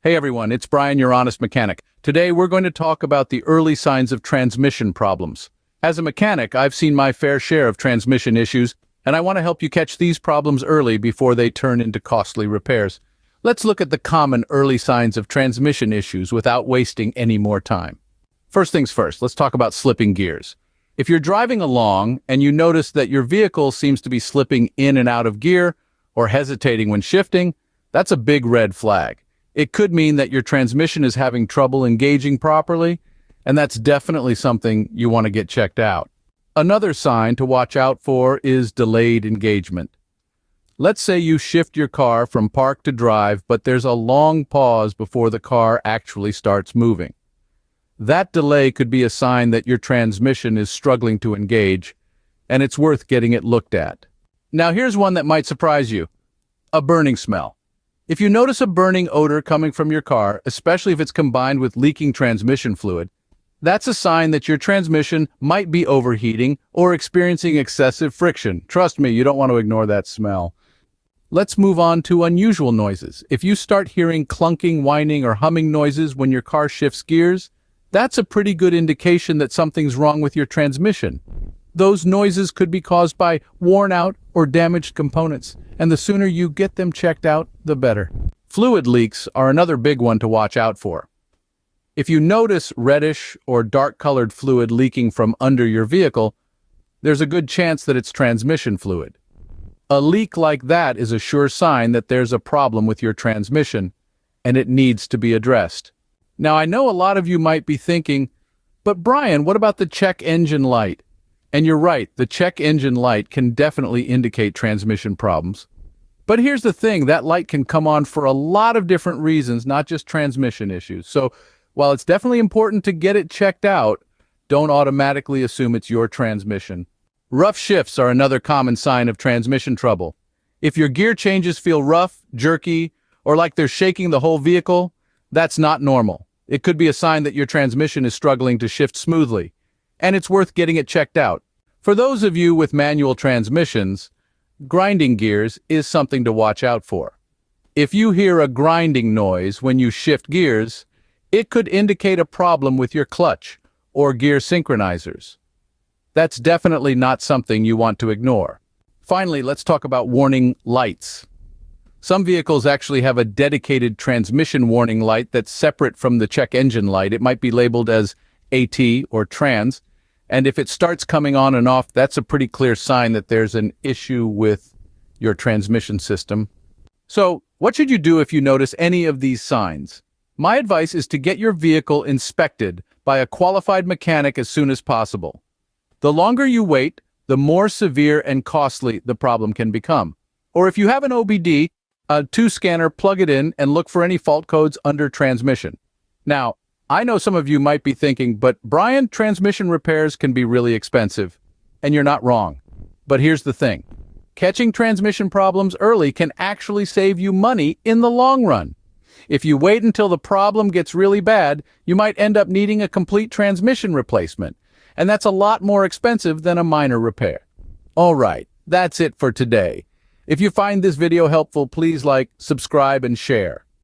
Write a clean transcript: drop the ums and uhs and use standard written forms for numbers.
Hey everyone, it's Brian, your honest mechanic. Today we're going to talk about the early signs of transmission problems. As a mechanic, I've seen my fair share of transmission issues, and I want to help you catch these problems early before they turn into costly repairs. Let's look at the common early signs of transmission issues without wasting any more time. First things first, let's talk about slipping gears. If you're driving along and you notice that your vehicle seems to be slipping in and out of gear or hesitating when shifting, that's a big red flag. It could mean that your transmission is having trouble engaging properly, and that's definitely something you want to get checked out. Another sign to watch out for is delayed engagement. Let's say you shift your car from park to drive, but there's a long pause before the car actually starts moving. That delay could be a sign that your transmission is struggling to engage, and it's worth getting it looked at. Now here's one that might surprise you: a burning smell. If you notice a burning odor coming from your car, especially if it's combined with leaking transmission fluid, that's a sign that your transmission might be overheating or experiencing excessive friction. Trust me, you don't want to ignore that smell. Let's move on to unusual noises. If you start hearing clunking, whining, or humming noises when your car shifts gears, that's a pretty good indication that something's wrong with your transmission. Those noises could be caused by worn out or damaged components, and the sooner you get them checked out, the better. Fluid leaks are another big one to watch out for. If you notice reddish or dark-colored fluid leaking from under your vehicle, there's a good chance that it's transmission fluid. A leak like that is a sure sign that there's a problem with your transmission, and it needs to be addressed. Now, I know a lot of you might be thinking, but Brian, what about the check engine light? And you're right, the check engine light can definitely indicate transmission problems. But here's the thing, that light can come on for a lot of different reasons, not just transmission issues. So while it's definitely important to get it checked out, don't automatically assume it's your transmission. Rough shifts are another common sign of transmission trouble. If your gear changes feel rough, jerky, or like they're shaking the whole vehicle, that's not normal. It could be a sign that your transmission is struggling to shift smoothly, and it's worth getting it checked out. For those of you with manual transmissions, grinding gears is something to watch out for. If you hear a grinding noise when you shift gears, it could indicate a problem with your clutch or gear synchronizers. That's definitely not something you want to ignore. Finally, let's talk about warning lights. Some vehicles actually have a dedicated transmission warning light that's separate from the check engine light. It might be labeled as AT or trans, and if it starts coming on and off, that's a pretty clear sign that there's an issue with your transmission system. So, what should you do if you notice any of these signs? My advice is to get your vehicle inspected by a qualified mechanic as soon as possible. The longer you wait, the more severe and costly the problem can become. Or if you have an OBD, a 2 scanner, plug it in and look for any fault codes under transmission. Now, I know some of you might be thinking, but Brian, transmission repairs can be really expensive. And you're not wrong. But here's the thing. Catching transmission problems early can actually save you money in the long run. If you wait until the problem gets really bad, you might end up needing a complete transmission replacement. And that's a lot more expensive than a minor repair. All right, that's it for today. If you find this video helpful, please like, subscribe, and share.